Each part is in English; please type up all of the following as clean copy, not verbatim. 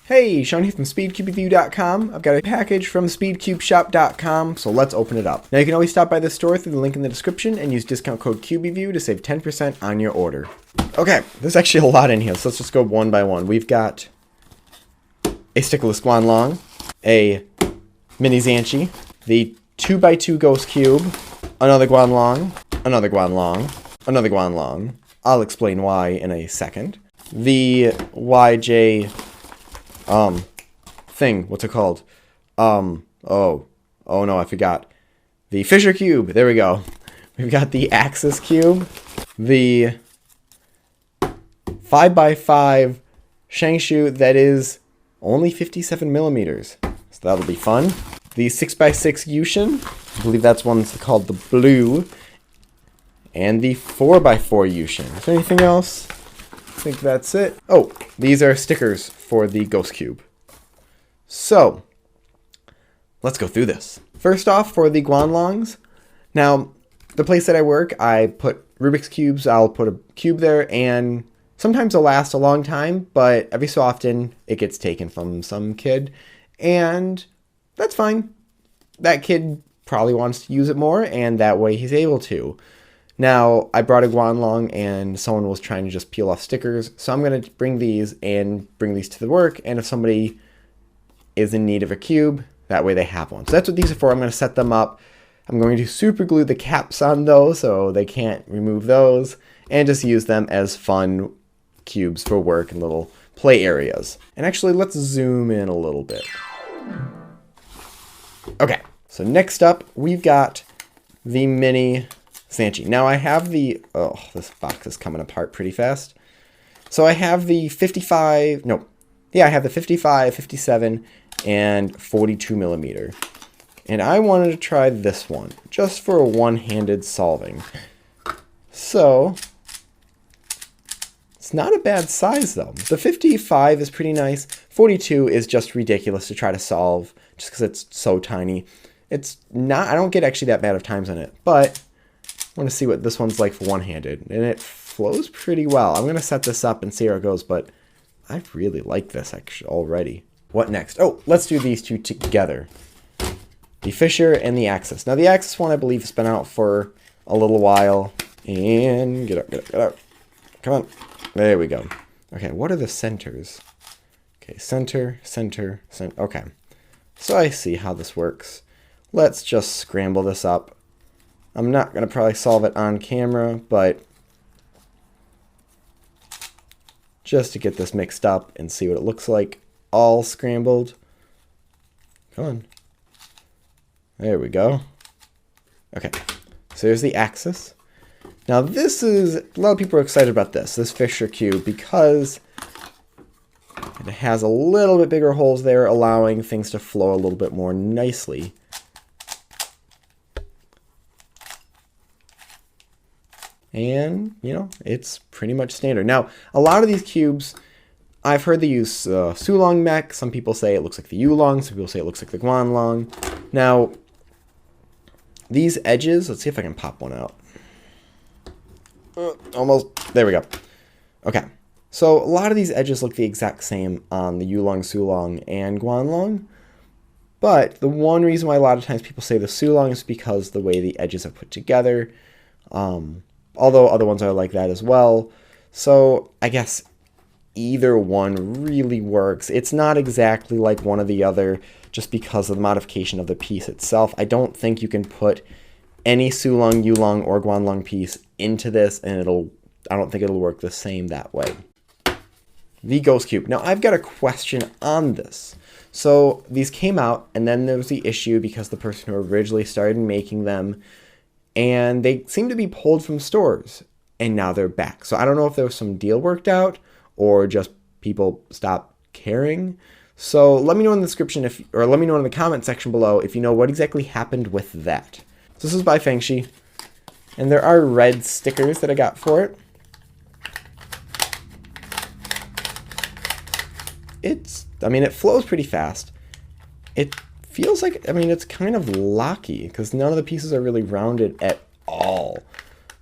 Hey, Sean here from SpeedCubeReview.com. I've got a package from SpeedCubeShop.com, so let's open it up. Now you can always stop by the store through the link in the description and use discount code CubeReview to save 10% on your order. Okay, there's actually a lot in here, so let's just go one by one. We've got a stickerless Guanlong, a mini Zhanchi, the 2x2 ghost cube, another Guanlong, another Guanlong, another Guanlong. I'll explain why in a second. The YJ thing, what's it called? Oh no, I forgot. The Fisher Cube, there we go. We've got the Axis Cube, the 5x5 Shengshou that is only 57 millimeters, so that'll be fun. The 6x6 YuXin, I believe that's one that's called the Blue, and the 4x4 YuXin. Is there anything else? I think that's it. Oh, these are stickers for the Ghost Cube. So, let's go through this. First off, for the Guanlongs. Now, the place that I work, I put Rubik's Cubes. I'll put a cube there, and sometimes it'll last a long time, but every so often, it gets taken from some kid, and that's fine. That kid probably wants to use it more, and that way he's able to. Now, I brought a Guanlong and someone was trying to just peel off stickers, so I'm going to bring these to the work, and if somebody is in need of a cube, that way they have one. So that's what these are for. I'm going to set them up. I'm going to super glue the caps on those so they can't remove those, and just use them as fun cubes for work and little play areas. And actually, let's zoom in a little bit. Okay, so next up, we've got the mini Sansi. Now I have the, oh, this box is coming apart pretty fast. So I have the 55, I have the 55, 57, and 42 millimeter. And I wanted to try this one, just for a one-handed solving. So, it's not a bad size though. The 55 is pretty nice. 42 is just ridiculous to try to solve, just because it's so tiny. It's not, I don't get actually that bad of times on it, but I want to see what this one's like for one-handed, and it flows pretty well. I'm going to set this up and see how it goes, but I really like this actually already. What next? Oh, let's do these two together. The Fisher and the Axis. Now the Axis one I believe has been out for a little while, and get up. Come on. There we go. Okay, what are the centers? Okay, center. Okay, so I see how this works. Let's just scramble this up. I'm not going to probably solve it on camera, but just to get this mixed up and see what it looks like all scrambled. Come on. There we go. Okay, so here's the Axis. Now this is, a lot of people are excited about this Fisher Cube, because it has a little bit bigger holes there, allowing things to flow a little bit more nicely. And, you know, it's pretty much standard. Now, a lot of these cubes, I've heard they use Sulong mech. Some people say it looks like the YuLong. Some people say it looks like the Guanlong. Now, these edges, let's see if I can pop one out. Almost. There we go. Okay. So, a lot of these edges look the exact same on the YuLong, Sulong, and Guanlong. But the one reason why a lot of times people say the Sulong is because the way the edges are put together. Although other ones are like that as well. So I guess either one really works. It's not exactly like one or the other just because of the modification of the piece itself. I don't think you can put any Sulong, YuLong, or Guanlong piece into this, and I don't think it'll work the same that way. The Ghost Cube. Now I've got a question on this. So these came out, and then there was the issue because the person who originally started making them, and they seem to be pulled from stores, and now they're back. So I don't know if there was some deal worked out, or just people stopped caring. So let me know in the description, or let me know in the comment section below if you know what exactly happened with that. So this is by FangShi, and there are red stickers that I got for it. It flows pretty fast. It feels like, it's kind of locky because none of the pieces are really rounded at all.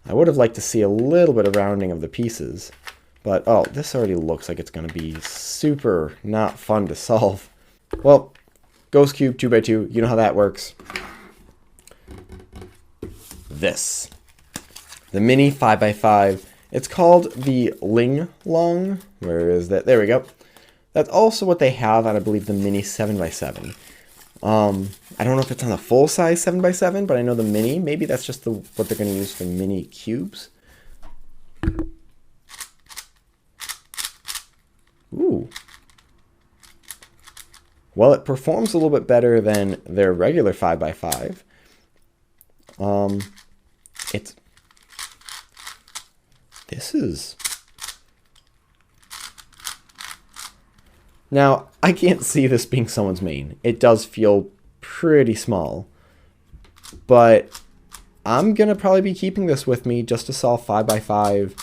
I would have liked to see a little bit of rounding of the pieces, But, oh, this already looks like it's going to be super not fun to solve. Well, Ghost Cube 2x2, you know how that works. This. The mini 5x5. It's called the LingLong. Where is that? There we go. That's also what they have on, I believe, the mini 7x7. I don't know if it's on the full-size 7x7, but I know the mini. Maybe that's just what they're going to use for mini cubes. Ooh. Well, it performs a little bit better than their regular 5x5. This is... Now, I can't see this being someone's main. It does feel pretty small. But I'm going to probably be keeping this with me just to solve 5x5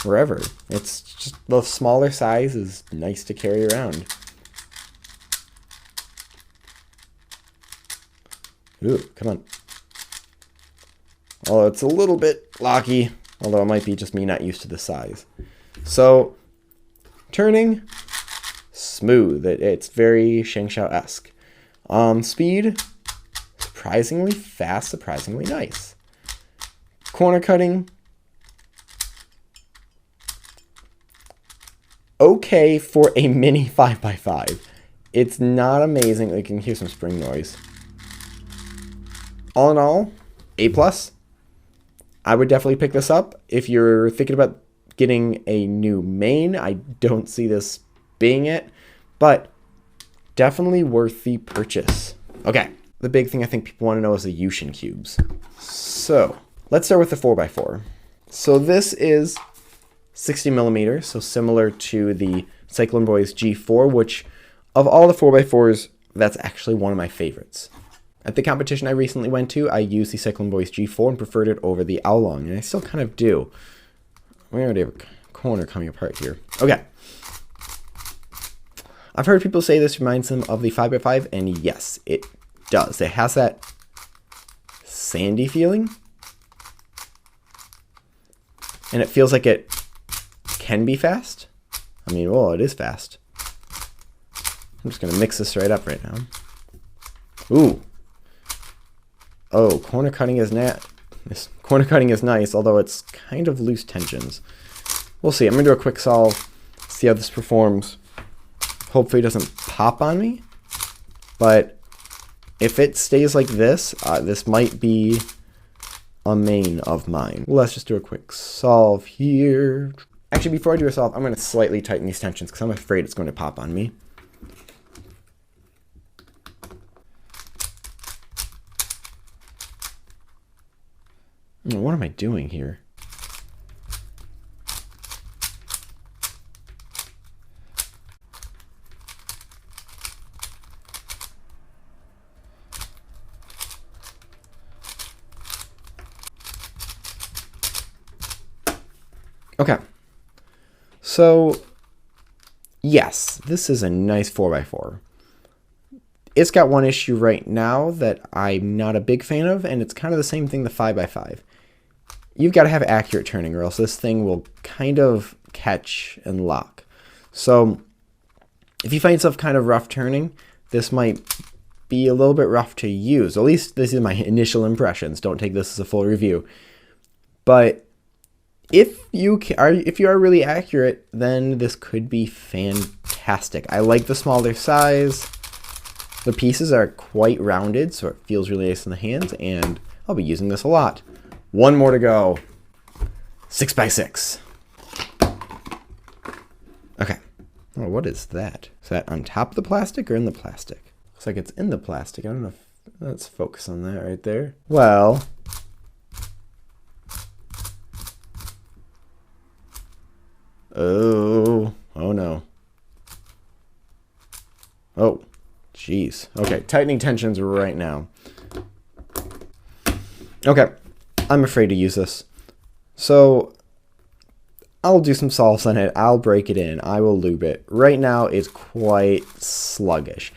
wherever. It's just the smaller size is nice to carry around. Ooh, come on. Oh, it's a little bit locky, although it might be just me not used to the size. So, turning, smooth. It's very Shengshou-esque. Speed, surprisingly fast, surprisingly nice. Corner cutting, okay for a mini 5x5. It's not amazing. You can hear some spring noise. All in all, A+. I would definitely pick this up. If you're thinking about getting a new main, I don't see this being it, but definitely worth the purchase. Okay, the big thing I think people want to know is the YuXin cubes. So let's start with the 4x4. So this is 60 millimeters, so similar to the Cyclone Boys G4, which of all the 4x4s, that's actually one of my favorites. At the competition I recently went to, I used the Cyclone Boys G4 and preferred it over the YiLing, and I still kind of do. We already have a corner coming apart here. Okay. I've heard people say this reminds them of the 5x5, and yes, it does. It has that sandy feeling, and it feels like it can be fast. I mean, well, it is fast. I'm just going to mix this right up right now. Ooh. Oh, corner cutting is corner cutting is nice, although it's kind of loose tensions. We'll see. I'm going to do a quick solve, see how this performs. Hopefully it doesn't pop on me. But if it stays like this, this might be a main of mine. Let's just do a quick solve here. Actually, before I do a solve, I'm going to slightly tighten these tensions because I'm afraid it's going to pop on me. What am I doing here? Okay. So, yes, this is a nice 4x4. It's got one issue right now that I'm not a big fan of, and it's kind of the same thing the 5x5. You've got to have accurate turning or else this thing will kind of catch and lock. So if you find yourself kind of rough turning, this might be a little bit rough to use. At least this is my initial impressions. Don't take this as a full review. But if you are really accurate, then this could be fantastic. I like the smaller size. The pieces are quite rounded, so it feels really nice in the hands, and I'll be using this a lot. One more to go. 6x6. Okay. Oh, what is that? Is that on top of the plastic or in the plastic? Looks like it's in the plastic. I don't know if... Let's focus on that right there. Well... Oh no. Oh, jeez. Okay, tightening tensions right now. Okay, I'm afraid to use this. So, I'll do some solves on it. I'll break it in. I will lube it. Right now, it's quite sluggish.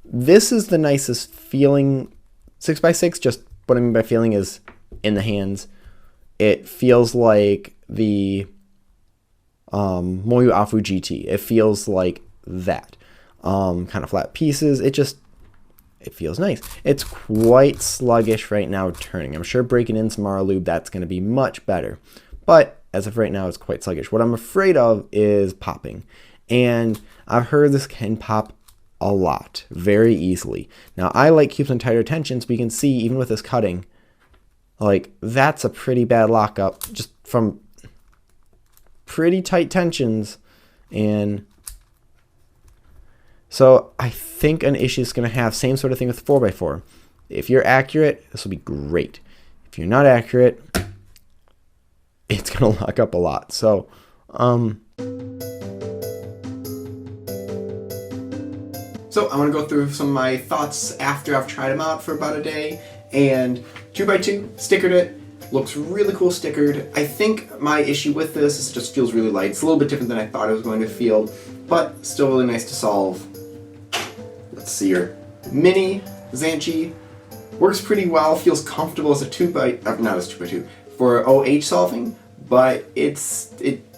This is the nicest feeling 6x6. Just what I mean by feeling is in the hands. It feels like the Moyu Afu GT. It feels like that. Kind of flat pieces. It feels nice. It's quite sluggish right now turning. I'm sure breaking in some Maralube, that's going to be much better. But as of right now, it's quite sluggish. What I'm afraid of is popping. And I've heard this can pop a lot, very easily. Now, I like cubes in tighter tensions, but you can see, even with this cutting, like, that's a pretty bad lockup, just from pretty tight tensions. And so I think an issue is going to have same sort of thing with 4x4. If you're accurate, this will be great. If you're not accurate, it's going to lock up a lot. So, So I want to go through some of my thoughts after I've tried them out for about a day. And 2x2, stickered it. Looks really cool stickered. I think my issue with this is it just feels really light. It's a little bit different than I thought it was going to feel, but still really nice to solve. Let's see here. Mini Zhanchi works pretty well. Feels comfortable as a 2x, not as 2x2 for OH solving, but it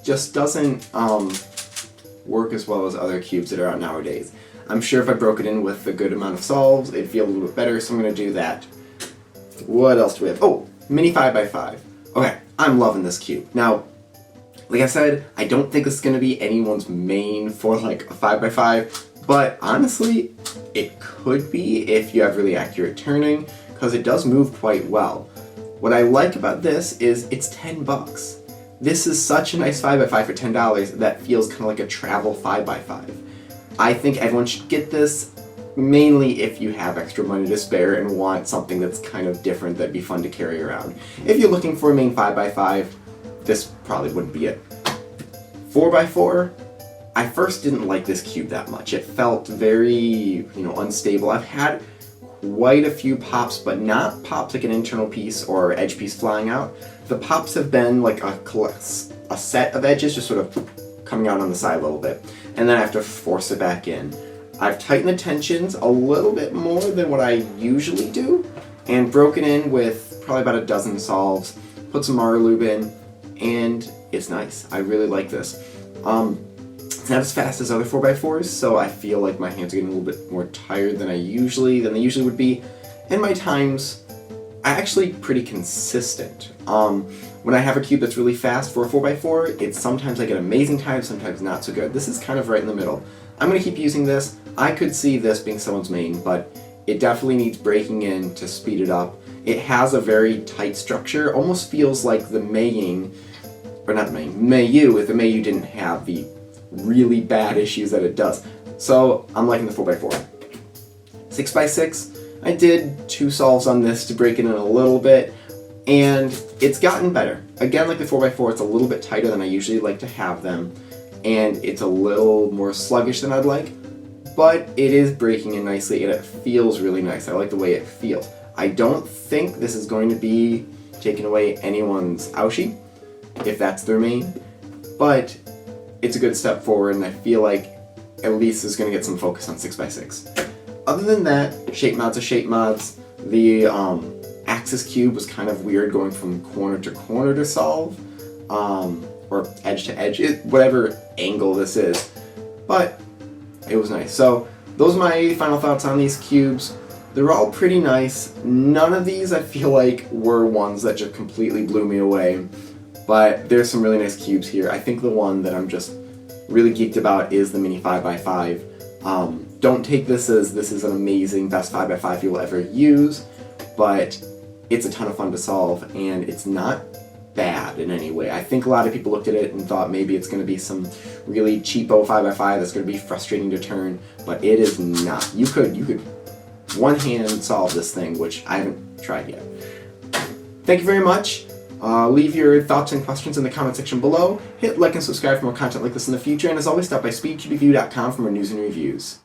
just doesn't work as well as other cubes that are out nowadays. I'm sure if I broke it in with a good amount of solves, it'd feel a little bit better, so I'm going to do that. What else do we have? Oh, mini 5x5. Okay, I'm loving this cube. Now, like I said, I don't think this is going to be anyone's main for like a 5x5, but honestly, it could be if you have really accurate turning, because it does move quite well. What I like about this is it's 10 bucks. This is such a nice 5x5 for $10 that feels kind of like a travel 5x5. I think everyone should get this, mainly if you have extra money to spare and want something that's kind of different that'd be fun to carry around. If you're looking for a main 5x5, this probably wouldn't be it. 4x4, I first didn't like this cube that much. It felt very, unstable. I've had quite a few pops, but not pops like an internal piece or edge piece flying out. The pops have been like a set of edges just sort of coming out on the side a little bit, and then I have to force it back in. I've tightened the tensions a little bit more than what I usually do, and broken in with probably about a dozen solves, put some Maralube in, and it's nice. I really like this. It's not as fast as other 4x4s, so I feel like my hands are getting a little bit more tired than they usually would be, and my times are actually pretty consistent. When I have a cube that's really fast for a 4x4, it's sometimes I get amazing times, sometimes not so good. This is kind of right in the middle. I'm going to keep using this. I could see this being someone's main, but it definitely needs breaking in to speed it up. It has a very tight structure, almost feels like the Meiying, or not the Meiying, Meiyu, if the Meiyu didn't have the really bad issues that it does. So I'm liking the 4x4. 6x6, I did 2 solves on this to break it in a little bit, and it's gotten better. Again, like the 4x4, it's a little bit tighter than I usually like to have them, and it's a little more sluggish than I'd like, but it is breaking in nicely, and it feels really nice. I like the way it feels. I don't think this is going to be taking away anyone's Aoshi, if that's their main, but it's a good step forward, and I feel like at least is going to get some focus on 6x6. Other than that, shape mods are shape mods. The axis cube was kind of weird going from corner to corner to solve, or edge to edge, whatever angle this is, but it was nice. So those are my final thoughts on these cubes. They're all pretty nice. None of these I feel like were ones that just completely blew me away, but there's some really nice cubes here. I think the one that I'm just really geeked about is the mini 5x5. Don't take this as this is an amazing best 5x5 you'll ever use, but it's a ton of fun to solve, and it's not bad in any way. I think a lot of people looked at it and thought maybe it's going to be some really cheapo 5x5 that's going to be frustrating to turn, but it is not. You could one-hand solve this thing, which I haven't tried yet. Thank you very much. Leave your thoughts and questions in the comment section below. Hit like and subscribe for more content like this in the future, and as always, stop by speedcubereview.com for more news and reviews.